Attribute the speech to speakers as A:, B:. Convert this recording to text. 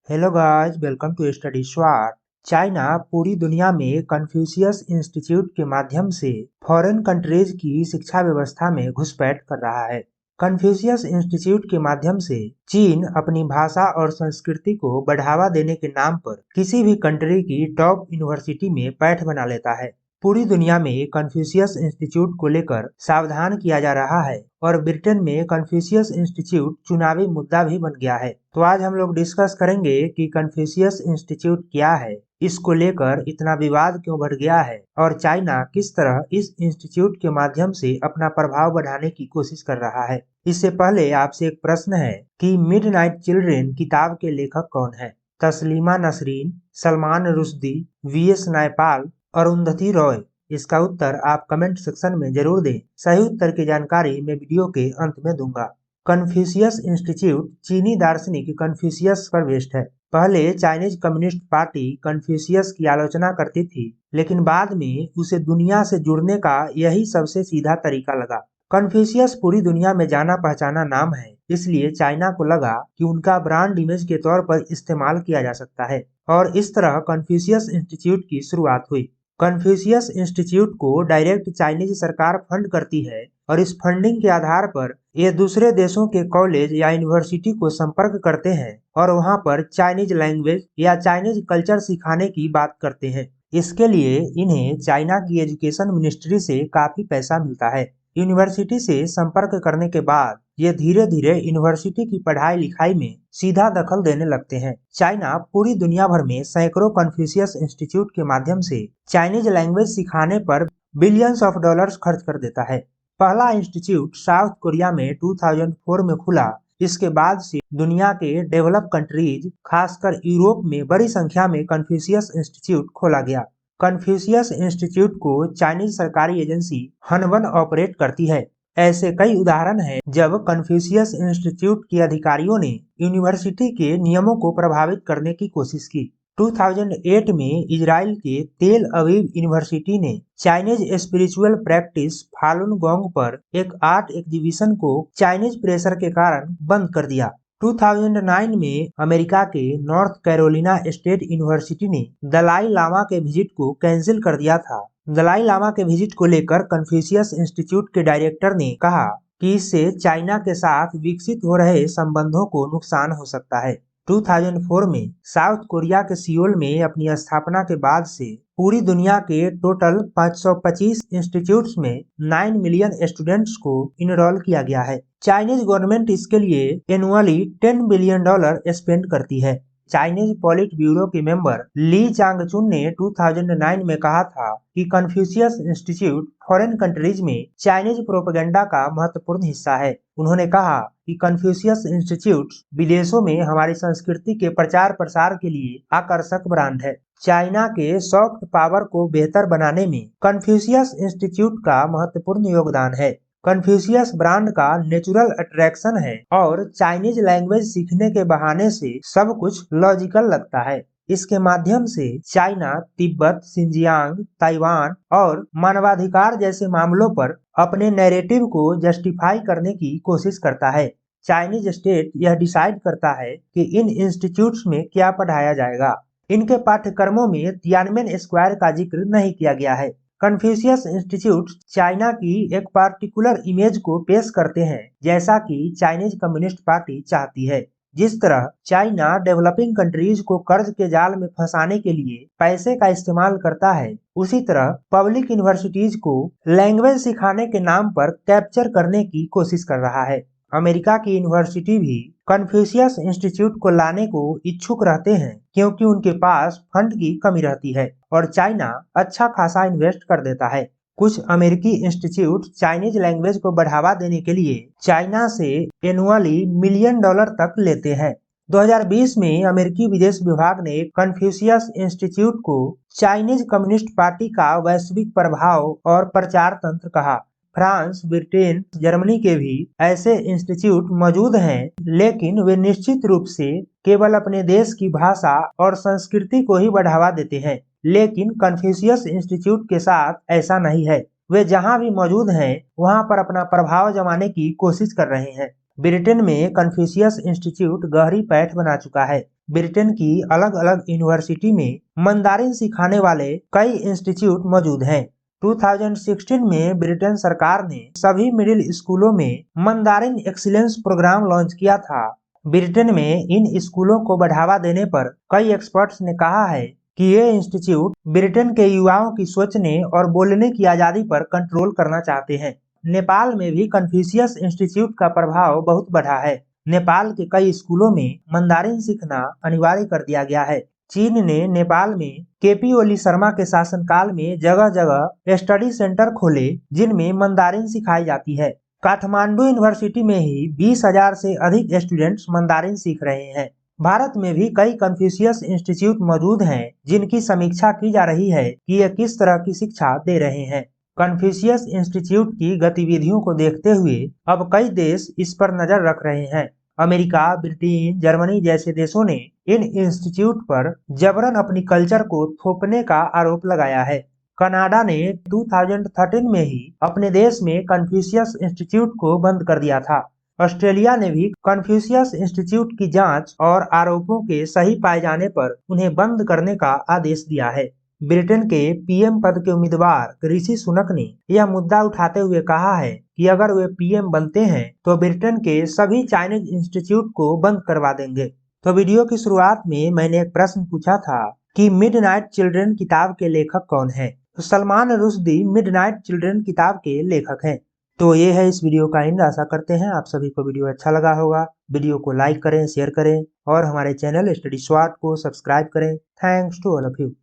A: Hello guys, welcome to study swot. China पूरी दुनिया में कन्फ्यूशियस इंस्टीट्यूट के माध्यम से फॉरेन कंट्रीज की शिक्षा व्यवस्था में घुसपैठ कर रहा है। कन्फ्यूशियस इंस्टीट्यूट के माध्यम से चीन अपनी भाषा और संस्कृति को बढ़ावा देने के नाम पर किसी भी कंट्री की टॉप यूनिवर्सिटी में पैठ बना लेता है। पूरी दुनिया में कन्फ्यूशियस इंस्टीट्यूट को लेकर सावधान किया जा रहा है और ब्रिटेन में कन्फ्यूशियस इंस्टीट्यूट चुनावी मुद्दा भी बन गया है। तो आज हम लोग डिस्कस करेंगे कि कन्फ्यूशियस इंस्टीट्यूट क्या है, इसको लेकर इतना विवाद क्यों बढ़ गया है और चाइना किस तरह इस इंस्टीट्यूट के माध्यम से अपना प्रभाव बढ़ाने की कोशिश कर रहा है। इससे पहले आपसे एक प्रश्न है कि मिडनाइट चिल्ड्रेन किताब के लेखक कौन है? तस्लीमा नसरीन, सलमान रुश्दी, वीएस नायपाल, अरुंधति रॉय? इसका उत्तर आप कमेंट सेक्शन में जरूर दें। सही उत्तर की जानकारी मैं वीडियो के अंत में दूंगा। कन्फ्यूशियस इंस्टीट्यूट चीनी दार्शनिक कन्फ्यूशियस पर बेस्ड है। पहले चाइनीज कम्युनिस्ट पार्टी कन्फ्यूशियस की आलोचना करती थी, लेकिन बाद में उसे दुनिया से जुड़ने का यही सबसे सीधा तरीका लगा। कन्फ्यूशियस पूरी दुनिया में जाना पहचाना नाम है, इसलिए चाइना को लगा कि उनका ब्रांड इमेज के तौर पर इस्तेमाल किया जा सकता है और इस तरह कन्फ्यूशियस इंस्टीट्यूट की शुरुआत हुई। कन्फ्यूशियस इंस्टीट्यूट को डायरेक्ट चाइनीज सरकार फंड करती है और इस फंडिंग के आधार पर ये दूसरे देशों के कॉलेज या यूनिवर्सिटी को संपर्क करते हैं और वहां पर चाइनीज लैंग्वेज या चाइनीज कल्चर सिखाने की बात करते हैं। इसके लिए इन्हें चाइना की एजुकेशन मिनिस्ट्री से काफी पैसा मिलता है। यूनिवर्सिटी से संपर्क करने के बाद ये धीरे धीरे यूनिवर्सिटी की पढ़ाई लिखाई में सीधा दखल देने लगते हैं। चाइना पूरी दुनिया भर में सैकड़ों कन्फ्यूशियस इंस्टीट्यूट के माध्यम से चाइनीज लैंग्वेज सिखाने पर बिलियंस ऑफ डॉलर्स खर्च कर देता है। पहला इंस्टीट्यूट साउथ कोरिया में 2004 में खुला। इसके बाद से दुनिया के डेवलप कंट्रीज, खासकर यूरोप में बड़ी संख्या में कन्फ्यूशियस इंस्टीट्यूट खोला गया। कन्फ्यूशियस इंस्टीट्यूट को चाइनीज सरकारी एजेंसी हनवन ऑपरेट करती है। ऐसे कई उदाहरण हैं जब कन्फ्यूशियस इंस्टीट्यूट के अधिकारियों ने यूनिवर्सिटी के नियमों को प्रभावित करने की कोशिश की। 2008 में इजराइल के तेल अवीव यूनिवर्सिटी ने Chinese spiritual practice Falun gong पर एक आर्ट एग्जीबिशन को चाइनीज प्रेशर के कारण बंद कर दिया। 2009 में अमेरिका के नॉर्थ कैरोलिना स्टेट यूनिवर्सिटी ने दलाई लामा के विजिट को कैंसिल कर दिया था। दलाई लामा के विजिट को लेकर कन्फ्यूशियस इंस्टीट्यूट के डायरेक्टर ने कहा कि इससे चाइना के साथ विकसित हो रहे संबंधों को नुकसान हो सकता है। 2004 में साउथ कोरिया के सियोल में अपनी स्थापना के बाद से पूरी दुनिया के टोटल 525 इंस्टीट्यूट्स में 9 मिलियन स्टूडेंट्स को इनरोल किया गया है। चाइनीज गवर्नमेंट इसके लिए एनुअली $10 बिलियन स्पेंड करती है। चाइनीज पॉलिट ब्यूरो के मेंबर ली चांगचुन ने 2009 में कहा था कि कन्फ्यूशियस इंस्टीट्यूट फॉरेन कंट्रीज में चाइनीज प्रोपेगेंडा का महत्वपूर्ण हिस्सा है। उन्होंने कहा कि कन्फ्यूशियस इंस्टीट्यूट विदेशों में हमारी संस्कृति के प्रचार प्रसार के लिए आकर्षक ब्रांड है। चाइना के सॉफ्ट पावर को बेहतर बनाने में कन्फ्यूशियस इंस्टीट्यूट का महत्वपूर्ण योगदान है। कन्फ्यूशियस ब्रांड का नेचुरल अट्रैक्शन है और चाइनीज लैंग्वेज सीखने के बहाने से सब कुछ लॉजिकल लगता है। इसके माध्यम से चाइना तिब्बत, सिंजियांग, ताइवान और मानवाधिकार जैसे मामलों पर अपने नैरेटिव को जस्टिफाई करने की कोशिश करता है। चाइनीज स्टेट यह डिसाइड करता है कि इन इंस्टीट्यूट्स में क्या पढ़ाया जाएगा। इनके पाठ्यक्रमों में तियानमेन स्क्वायर का जिक्र नहीं किया गया है। कन्फ्यूशियस इंस्टीट्यूट चाइना की एक पार्टिकुलर इमेज को पेश करते हैं, जैसा कि चाइनीज कम्युनिस्ट पार्टी चाहती है। जिस तरह चाइना डेवलपिंग कंट्रीज को कर्ज के जाल में फंसाने के लिए पैसे का इस्तेमाल करता है, उसी तरह पब्लिक यूनिवर्सिटीज को लैंग्वेज सिखाने के नाम पर कैप्चर करने की कोशिश कर रहा है। अमेरिका की यूनिवर्सिटी भी कन्फ्यूशियस इंस्टीट्यूट को लाने को इच्छुक रहते हैं, क्योंकि उनके पास फंड की कमी रहती है और चाइना अच्छा खासा इन्वेस्ट कर देता है। कुछ अमेरिकी इंस्टीट्यूट चाइनीज लैंग्वेज को बढ़ावा देने के लिए चाइना से एनुअली $1 मिलियन तक लेते हैं। 2020 में अमेरिकी विदेश विभाग ने कन्फ्यूशियस इंस्टीट्यूट को चाइनीज कम्युनिस्ट पार्टी का वैश्विक प्रभाव और प्रचार तंत्र कहा। फ्रांस, ब्रिटेन, जर्मनी के भी ऐसे इंस्टीट्यूट मौजूद हैं, लेकिन वे निश्चित रूप से केवल अपने देश की भाषा और संस्कृति को ही बढ़ावा देते हैं। लेकिन कन्फ्यूशियस इंस्टीट्यूट के साथ ऐसा नहीं है। वे जहां भी मौजूद हैं, वहां पर अपना प्रभाव जमाने की कोशिश कर रहे हैं। ब्रिटेन में कन्फ्यूशियस इंस्टीट्यूट गहरी पैठ बना चुका है। ब्रिटेन की अलग अलग यूनिवर्सिटी में मंदारिन सिखाने वाले कई इंस्टीट्यूट मौजूद हैं। 2016 में ब्रिटेन सरकार ने सभी मिडिल स्कूलों में मंदारिन एक्सीलेंस प्रोग्राम लॉन्च किया था। ब्रिटेन में इन स्कूलों को बढ़ावा देने पर कई एक्सपर्ट्स ने कहा है कि ये इंस्टीट्यूट ब्रिटेन के युवाओं की सोचने और बोलने की आजादी पर कंट्रोल करना चाहते हैं। नेपाल में भी कन्फ्यूशियस इंस्टीट्यूट का प्रभाव बहुत बढ़ा है। नेपाल के कई स्कूलों में मंदारिन सीखना अनिवार्य कर दिया गया है। चीन ने नेपाल में केपी ओली शर्मा के शासनकाल में जगह जगह स्टडी सेंटर खोले जिनमें मंदारिन सिखाई जाती है। काठमांडू यूनिवर्सिटी में ही 20,000 से अधिक स्टूडेंट्स मंदारिन सीख रहे हैं। भारत में भी कई कन्फ्यूशियस इंस्टीट्यूट मौजूद हैं जिनकी समीक्षा की जा रही है कि ये किस तरह की शिक्षा दे रहे हैं। कन्फ्यूशियस इंस्टीट्यूट की गतिविधियों को देखते हुए अब कई देश इस पर नजर रख रहे हैं। अमेरिका, ब्रिटेन, जर्मनी जैसे देशों ने इन इंस्टीट्यूट पर जबरन अपनी कल्चर को थोपने का आरोप लगाया है। कनाडा ने 2013 में ही अपने देश में कन्फ्यूशियस इंस्टीट्यूट को बंद कर दिया था। ऑस्ट्रेलिया ने भी कन्फ्यूशियस इंस्टीट्यूट की जांच और आरोपों के सही पाए जाने पर उन्हें बंद करने का आदेश दिया है। ब्रिटेन के पीएम पद के उम्मीदवार ऋषि सुनक ने यह मुद्दा उठाते हुए कहा है कि अगर वे पीएम बनते हैं तो ब्रिटेन के सभी चाइनीज इंस्टीट्यूट को बंद करवा देंगे। तो वीडियो की शुरुआत में मैंने एक प्रश्न पूछा था कि मिडनाइट चिल्ड्रन किताब के लेखक कौन है। तो सलमान रुश्दी मिडनाइट चिल्ड्रन किताब के लेखक हैं। तो ये है इस वीडियो का एंड। आशा करते हैं आप सभी को वीडियो अच्छा लगा होगा। वीडियो को लाइक करें, शेयर करें और हमारे चैनल स्टडी स्वाट को सब्सक्राइब करें। Thanks to all of you.